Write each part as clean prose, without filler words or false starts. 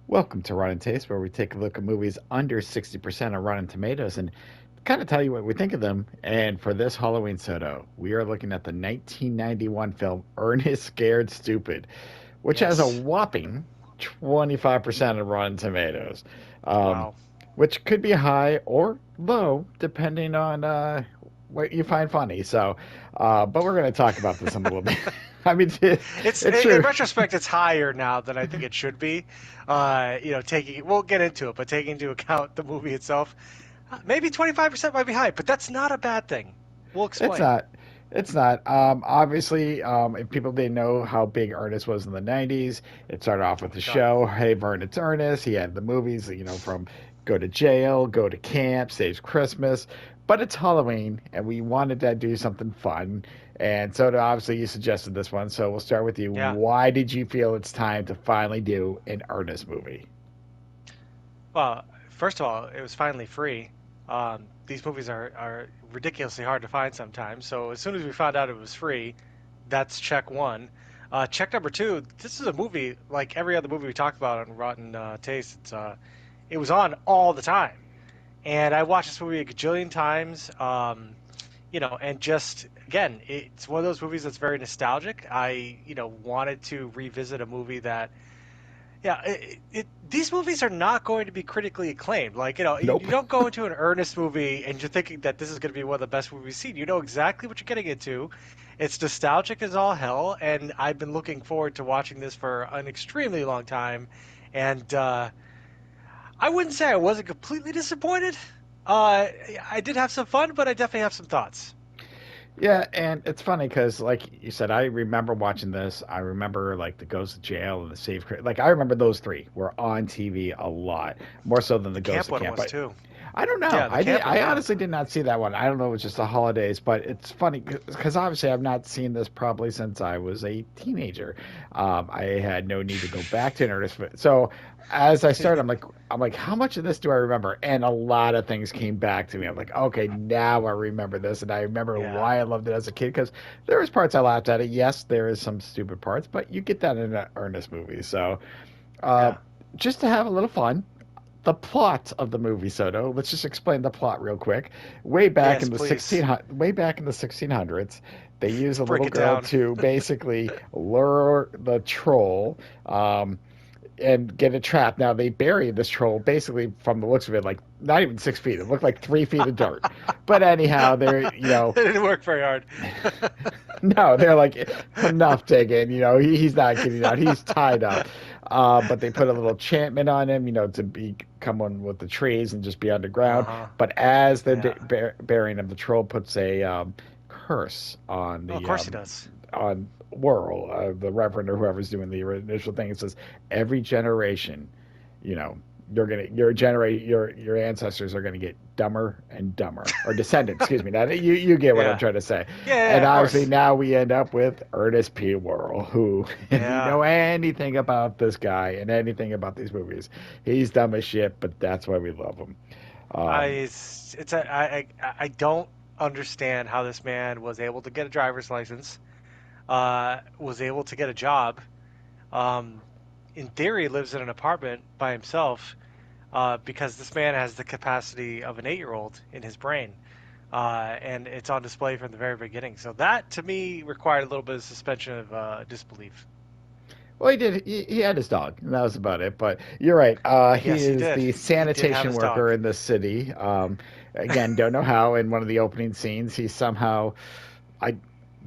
Welcome to Rotten Taste, where we take a look at movies under 60% on Rotten Tomatoes and kind of tell you what we think of them. And for this Halloween soda, we are looking at the 1991 film Ernest Scared Stupid, which has a Yes. whopping 25% of Rotten Tomatoes, um, Wow. which could be high or low depending on what you find funny. But we're going to talk about this in a little bit. I mean, It's it's in true. retrospect, it's higher now than I think it should be. Taking we'll get into it, but taking into account the movie itself, maybe 25% might be high, but that's not a bad thing. We'll It's explain. not. It's not. Obviously, if people didn't know how big Ernest was in the 90s, it started off Oh with my the God. show, Hey, Vern, it's Ernest. He had the movies, from Go to Jail, Go to Camp, Saves Christmas. But it's Halloween, and we wanted to do something fun. And so, obviously, you suggested this one. So, we'll start with you. Yeah. Why did you feel it's time to finally do an Ernest movie? Well, first of all, it was finally free. These movies are ridiculously hard to find sometimes. So as soon as we found out it was free, that's check one. Check number two, this is a movie like every other movie we talked about on Rotten Taste. It was on all the time. And I watched this movie a gajillion times. And just again, it's one of those movies that's very nostalgic. I wanted to revisit a movie that yeah, these movies are not going to be critically acclaimed. Like, you Nope. don't go into an Ernest movie and you're thinking that this is going to be one of the best movies you've seen. You know exactly what you're getting into. It's nostalgic as all hell, and I've been looking forward to watching this for an extremely long time. And I wouldn't say I wasn't completely disappointed. I did have some fun, but I definitely have some thoughts. Yeah, and it's funny because, like you said, I remember watching this. I remember like the Goes to Jail and the Like I remember those three were on TV a lot, more so than The the Goes camp to one Camp. was But too. I don't know. Yeah, the camp one, I yeah. honestly did not see that one. I don't know. It was just the holidays, but it's funny because obviously I've not seen this probably since I was a teenager. I had no need to go back to Ernest. So as I started, I'm like, how much of this do I remember? And a lot of things came back to me. I'm like, okay, now I remember this, and I remember Yeah, why I loved it as a kid because there was parts I laughed at it. Yes, there is some stupid parts, but you get that in an Ernest movie. So uh, yeah. just to have a little fun, the plot of the movie, Soto. Let's just explain the plot real quick. Yes, please. Way back in the 1600s, they use a Break little it girl down. to basically lure the troll and get it trapped. Now they bury this troll basically from the looks of it, like not even 6 feet. It looked like 3 feet of dirt. But anyhow, they're It didn't work very hard. no, they're like enough taken. He's not getting out. He's tied up. But they put a little enchantment on him, to come on with the trees and just be underground. Uh-huh. But as they're Yeah. burying him, the troll puts a curse on Oh, of the course he does. on Worrell, the Reverend or whoever's doing the initial thing. It says every generation, you know, your ancestors are gonna get dumber and dumber, or descendants, excuse me. Now you get what I'm Yeah. trying to say. Yeah, yeah, And of obviously course. now we end up with Ernest P. Worrell, who, if you Yeah. know anything about this guy and anything about these movies, he's dumb as shit, but that's why we love him. I Um, it's a I don't understand how this man was able to get a driver's license, was able to get a job. Um, in theory, lives in an apartment by himself, because this man has the capacity of an 8-year-old in his brain. And it's on display from the very beginning. So that to me required a little bit of suspension of disbelief. well, he did. He had his dog, and that was about it. But you're right. He Yes, he is did. the He did have sanitation his worker dog. in the city. Again, don't know how. In one of the opening scenes, he somehow, I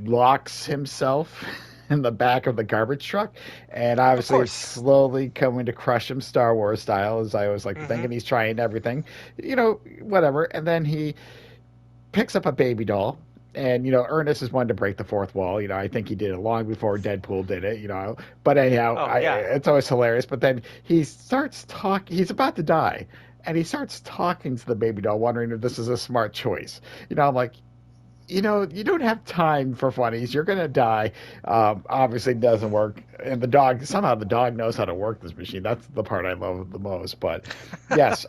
locks himself in the back of the garbage truck, and Of obviously it's course. slowly coming to crush him, Star Wars style. As I always like to think, Hmm. and he's trying everything, whatever. And then he picks up a baby doll. And Ernest is one to break the fourth wall. I think he did it long before Deadpool did it. But anyhow, Oh yeah. it's always hilarious. But then he starts talking. He's about to die, and he starts talking to the baby doll, wondering if this is a smart choice. I'm like, you don't have time for funnies. You're gonna die. Obviously, it doesn't work. And the dog knows how to work this machine. That's the part I love the most. But yes,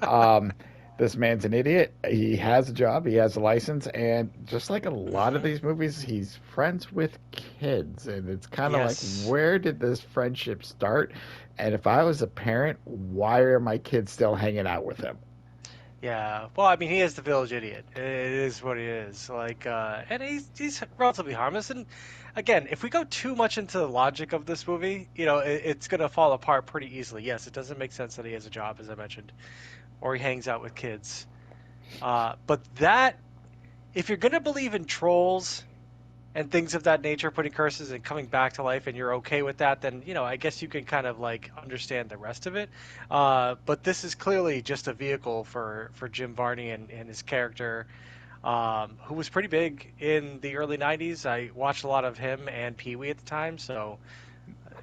this man's an idiot. He has a job, he has a license, and just like a lot of Hmm. these movies, he's friends with kids. And it's kind of like, Yes. where did this friendship start? And if I was a parent, why are my kids still hanging out with him? Yeah. Well, I mean, he is the village idiot. It is what he is. And he's relatively harmless. And again, if we go too much into the logic of this movie, it's gonna fall apart pretty easily. Yes, it doesn't make sense that he has a job, as I mentioned, or he hangs out with kids. But that, if you're gonna believe in trolls and things of that nature, putting curses and coming back to life, and you're okay with that, then I guess you can kind of like understand the rest of it. But this is clearly just a vehicle for Jim Varney and his character, who was pretty big in the early '90s. I watched a lot of him and Pee Wee at the time, so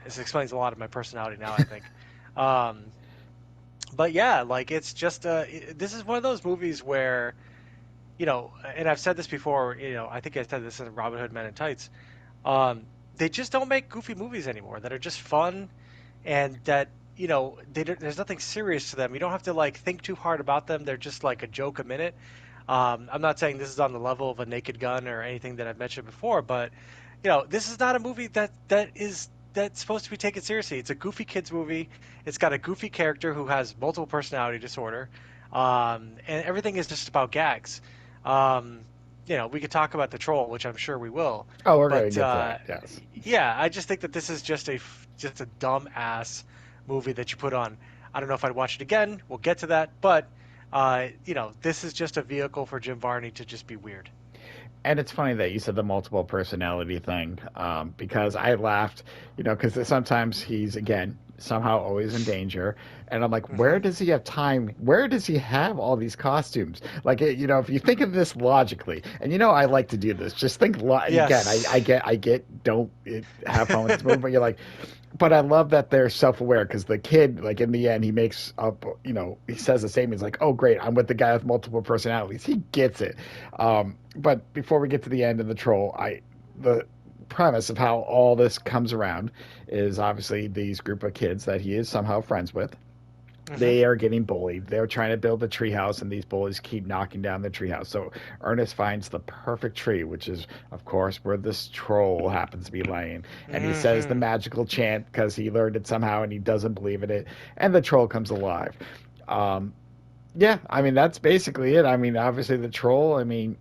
this explains a lot of my personality now, I think. Um, but yeah, like it's just this is one of those movies where and I've said this before. I think I said this in Robin Hood Men in Tights. Um, they just don't make goofy movies anymore that are just fun and that there's nothing serious to them. You don't have to like think too hard about them. They're just like a joke a minute. I'm not saying this is on the level of a Naked Gun or anything that I've mentioned before, but this is not a movie that's supposed to be taken seriously. It's a goofy kids movie. It's got a goofy character who has multiple personality disorder, and everything is just about gags. Um, we could talk about the troll, which I'm sure we will, Oh, we're going to but get to that. Yes. yeah, I just think that this is just a dumb ass movie that you put on. I don't know if I'd watch it again. We'll get to that, but this is just a vehicle for Jim Varney to just be weird. And it's funny that you said the multiple personality thing, because I laughed, because sometimes he's, again, somehow always in danger. And I'm like, where Hmm. does he have time? Where does he have all these costumes? Like, if you think of this logically, and I like to do this, just think, again, I Yes. get, don't have fun with this movie, but you're like, but I love that they're self-aware because the kid, like in the end, he makes up, he says the same. He's like, "Oh, great, I'm with the guy with multiple personalities." He gets it. But before we get to the end of the troll, the premise of how all this comes around is obviously these group of kids that he is somehow friends with. Hmm. They are getting bullied. They're trying to build a treehouse, and these bullies keep knocking down the treehouse. So Ernest finds the perfect tree, which is, of course, where this troll happens to be laying. And he says the Hmm. magical chant because he learned it somehow, and he doesn't believe in it. And the troll comes alive. Um, yeah, I mean that's basically it. I mean, obviously the troll. I mean,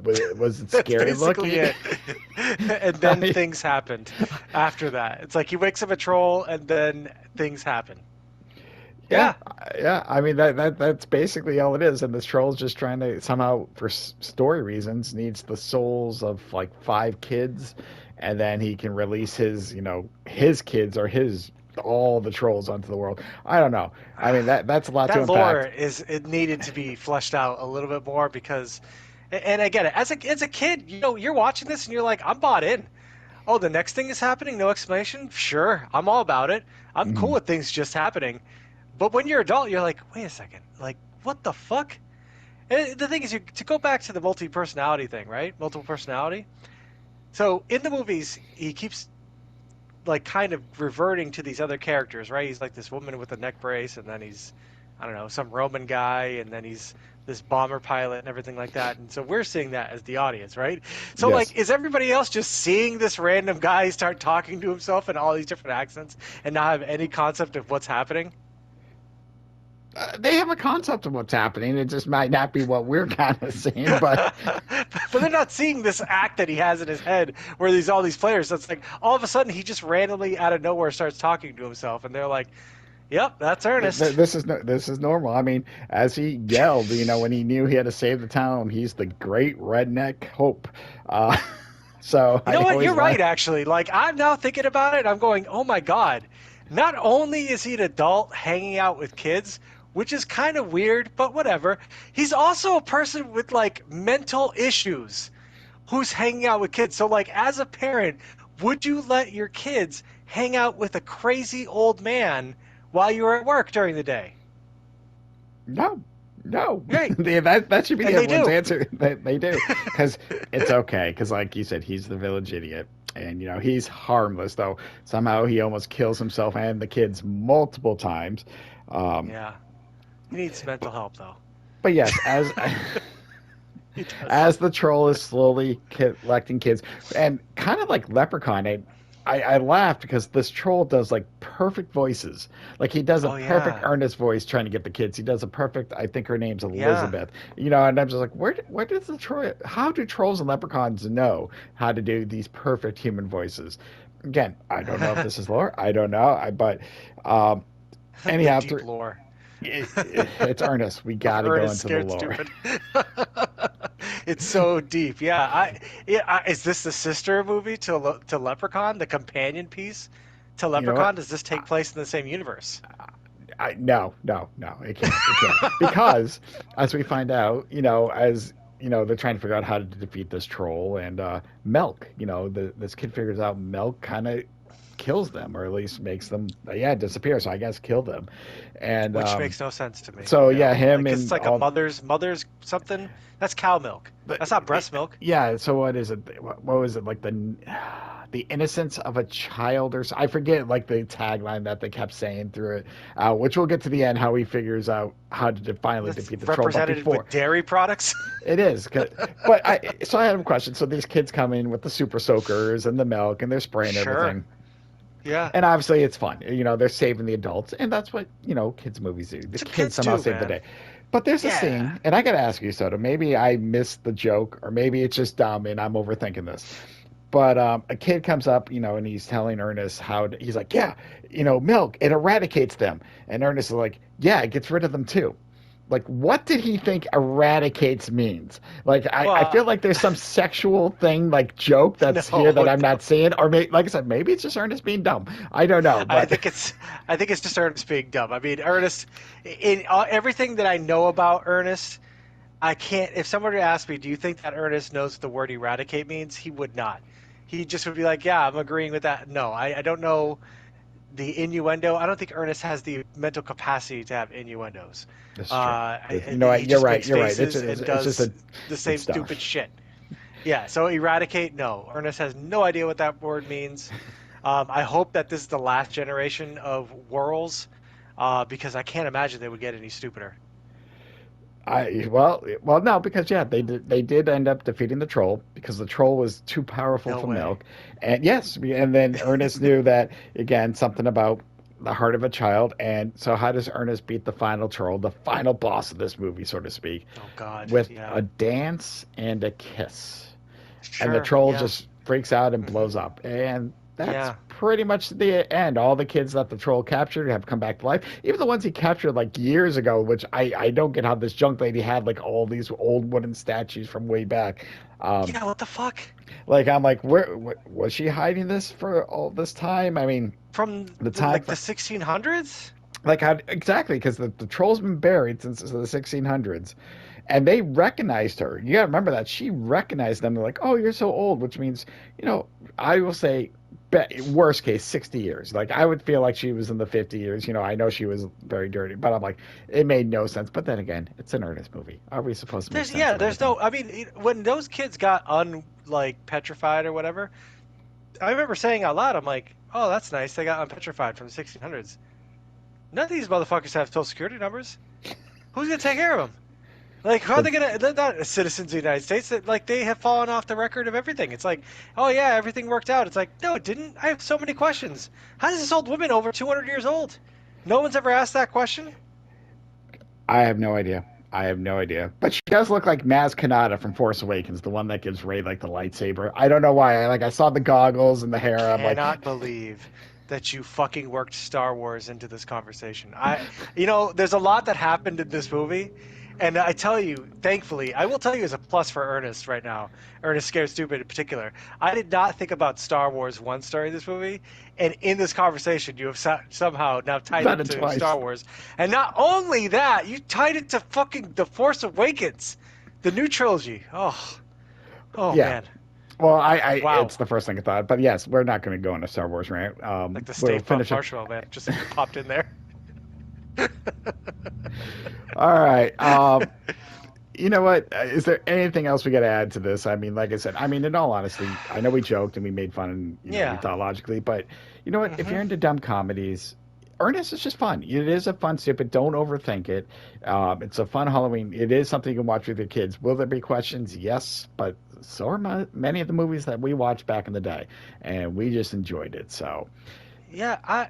was it That's scary basically looking? it. And I then mean, things happened after that. It's like he wakes up a troll, and then things happen. yeah, Yeah. yeah. I mean that's basically all it is. And this troll's just trying to somehow, for story reasons, needs the souls of like five kids, and then he can release his kids or his all the trolls onto the world. I don't know. I mean that's a lot to That lore unpack. it needed to be fleshed out a little bit more because, and I get it. As a kid, you're watching this and you're like, I'm bought in. Oh, the next thing is happening, no explanation. Sure, I'm all about it. I'm cool Mhm. with things just happening. But when you're adult, you're like, wait a second, like what the fuck? And the thing is, to go back to the multi personality thing, right? Multiple personality. So in the movies, he keeps like kind of reverting to these other characters, right? He's like this woman with a neck brace, and then he's, I don't know, some Roman guy, and then he's this bomber pilot and everything like that. And so we're seeing that as the audience, right? So Yes. like, is everybody else just seeing this random guy start talking to himself in all these different accents and not have any concept of what's happening? They have a concept of what's happening. It just might not be what we're kind of seeing, but But they're not seeing this act that he has in his head where there's all these players. So it's like all of a sudden he just randomly out of nowhere starts talking to himself, and they're like, "Yep, that's Ernest." this is normal. I mean, as he yelled, when he knew he had to save the town, he's the great redneck hope. Uh, so You know I what? always You're laugh. right, actually. Like, I'm now thinking about it. I'm going, oh my God. Not only is he an adult hanging out with kids, which is kind of weird, but whatever, he's also a person with like mental issues who's hanging out with kids. So, like, as a parent, would you let your kids hang out with a crazy old man while you're at work during the day? No, no, Right. that should be And they everyone's do. answer. They do because it's okay. Because like you said, he's the village idiot, and he's harmless. Though somehow he almost kills himself and the kids multiple times. Um, Yeah. He needs mental help, though. But yes, He does. as the troll is slowly collecting kids, and kind of like Leprechaun, I laughed because this troll does like perfect voices. Like he does a Oh perfect yeah, earnest voice trying to get the kids. He does a perfect. I think her name's yeah. Elizabeth. And I'm just like, where does the troll? How do trolls and leprechauns know how to do these perfect human voices? Again, I don't know if this is lore. I don't know. But um, The anyhow, deep lore it's Ernest. We of got to go Ernest into the Scared lore. Stupid. It's so deep. Is this the sister movie to Leprechaun, the companion piece to You know what? Leprechaun? Does this take place in the same universe? No, no, no, it can't. It can't. Because as we find out, as they're trying to figure out how to defeat this troll and Milk, this kid figures out Milk kind of kills them or at least makes them disappear. So I guess kill them. And Which makes no sense to me. so You yeah, know, like him 'cause it's and like a all mother's something. That's cow milk. the, That's not breast milk. yeah. So what is it? What was it like the innocence of a child or so, I forget like the tagline that they kept saying through it, which we'll get to the end how he figures out how to finally That's defeat the troll. But represented before with dairy products. it is, but I have a question. So these kids come in with the super soakers and the milk and they're spraying Sure. everything, Yeah. and obviously it's fun. They're saving the adults, and that's what kids movies do. The That's what kids kids somehow do, save the man. day. But there's a Yeah. scene, and I gotta ask you, Soto. Maybe I missed the joke, or maybe it's just dumb and I'm overthinking this. But a kid comes up, and he's telling Ernest he's like, yeah, milk, it eradicates them. And Ernest is like, yeah, it gets rid of them too. Like, what did he think eradicates means? Like, I feel Well, like there's some sexual thing, like joke that's here no, that I'm no. not seeing. Or like I said, maybe it's just Ernest being dumb. I don't know. I But think it's I think it's just Ernest being dumb. I mean, Ernest, in everything that I know about Ernest, I can't. If someone were to ask me, do you think that Ernest knows what the word eradicate means? He would not. He just would be like, yeah, I'm agreeing with that. No, I don't know the innuendo. I don't think Ernest has the mental capacity to have innuendos. this is true. You know what? He You're just right. makes You're right. faces and It's just does a the same it's stupid stuff. shit. Yeah, so eradicate, no. Ernest has no idea what that word means. I hope that this is the last generation of Worrells, because I can't imagine they would get any stupider. No, because yeah, they did end up defeating the troll because the troll was too powerful No for way. Milk, and yes, and then Ernest knew that again something about the heart of a child, and so how does Ernest beat the final troll, the final boss of this movie, so to speak, Oh God, with yeah. a dance and a kiss? And the Sure, troll yeah. just freaks out and Hmm. blows up. And that's Yeah. pretty much the end. All the kids that the troll captured have come back to life. Even the ones he captured like years ago, which I don't get how this junk lady had like all these old wooden statues from way back. Um, Yeah, what the fuck? like I'm like, where was she hiding this for all this time? I mean, From the time like for the 1600s? like how exactly because the troll's been buried since the 1600s, and they recognized her. You gotta remember that she recognized them. They're like, "Oh, you're so old," which means, you know, I will say, worst case, 60 years. Like I would feel like she was in the 50 years. I know she was very dirty, but I'm like, it made no sense. But then again, it's an Ernest movie. Are we supposed to make There's sense yeah, of there's everything? no. I mean, when those kids got petrified or whatever, I remember saying out loud, I'm like, oh, that's nice. They got unpetrified from the 1600s. None of these motherfuckers have social security numbers. Who's gonna take care of them? Like, how are The they gonna? They're not citizens of the United States. Like, they have fallen off the record of everything. It's like, oh yeah, everything worked out. It's like, no, it didn't. I have so many questions. How is this old woman over 200 years old? No one's ever asked that question. I have no idea. I have no idea. But she does look like Maz Kanata from Force Awakens, the one that gives Rey like the lightsaber. I don't know why. I saw the goggles and the I hair. I'm like, cannot believe that you fucking worked Star Wars into this conversation. There's a lot that happened in this movie, and I tell you, thankfully, I will tell you as a plus for Ernest right now, Ernest Scared Stupid in particular. I did not think about Star Wars once during this movie, and in this conversation, you have somehow now tied done it it to twice. Star Wars, and not only that, you tied it to fucking The Force Awakens, the new trilogy. Oh Yeah. man, Well, wow. it's the first thing I thought. But yes, we're not going to go on a Star Wars rant. Like the Stay We'll Puft finish it. Marshmallow Man just popped in there. All right. You know what? Is there anything else we got to add to this? I mean, like I said, in all honesty, I know we joked and we made fun and, we Yeah. thought logically, but you know what? If Hmm. you're into dumb comedies Ernest is just fun. It is a fun stupid. Don't overthink it. It's a fun Halloween. It is something you can watch with your kids. Will there be questions? Yes, but so are many of the movies that we watched back in the day, and we just enjoyed it. So, Yeah, I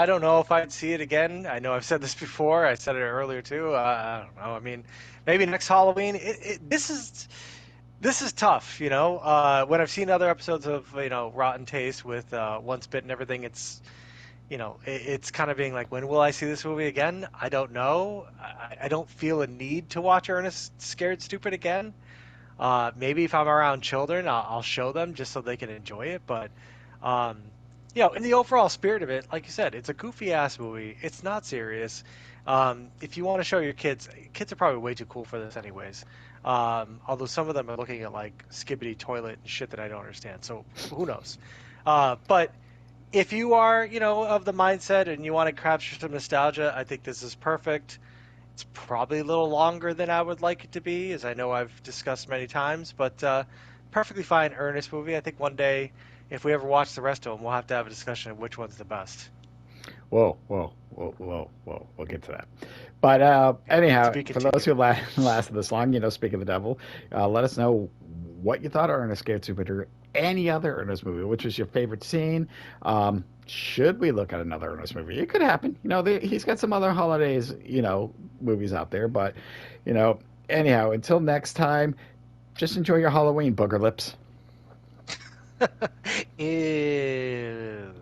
don't know if I'd see it again. I know I've said this before. I said it earlier too. I don't know. I mean, maybe next Halloween. This is tough. When I've seen other episodes of Rotten Taste with Once Bit and everything, it's kind of being like, when will I see this movie again? I don't know. I don't feel a need to watch Ernest Scared Stupid again. Maybe if I'm around children, I'll show them just so they can enjoy it. But, um, in the overall spirit of it, like you said, it's a goofy ass movie. It's not serious. If you want to show your kids, kids are probably way too cool for this, anyways. Although some of them are looking at like skibbity toilet and shit that I don't understand. So who knows? But if you are, of the mindset and you want to capture some nostalgia, I think this is perfect. It's probably a little longer than I would like it to be, as I know I've discussed many times, but perfectly fine Ernest movie. I think one day, if we ever watch the rest of them, we'll have to have a discussion of which one's the best. whoa. We'll get to that. But To anyhow, be for those continued. who lasted this long, speak of the devil, let us know what you thought of Ernest Scared Stupid or any other Ernest movie. Which was your favorite scene? Should we look at another Ernest movie? It could happen. He's got some other holidays, movies out there. But, you know, anyhow, until next time, just enjoy your Halloween, booger lips. Ew.